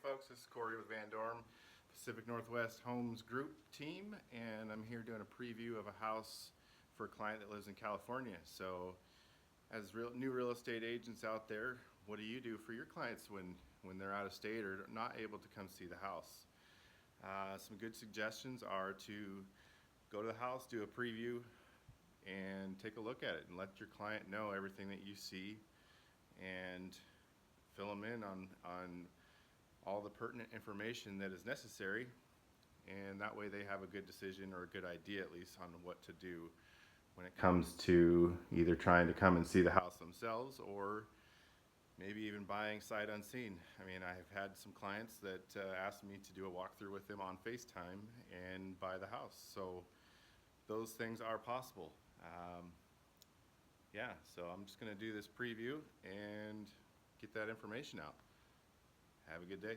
folks, this is Corey with Van Dorm, Pacific Northwest Homes Group team, and I'm here doing a preview of a house for a client that lives in California. So as new real estate agents out there, what do you do for your clients when they're out of state or not able to come see the house? Some good suggestions are to go to the house, do a preview, and take a look at it and let your client know everything that you see and fill them in on all the pertinent information that is necessary, and that way they have a good decision, or a good idea at least, on what to do when it comes to either trying to come and see the house themselves or maybe even buying sight unseen. I mean, I've had some clients that asked me to do a walkthrough with them on FaceTime and buy the house. So those things are possible. Yeah, so I'm just going to do this preview and get that information out. Have a good day.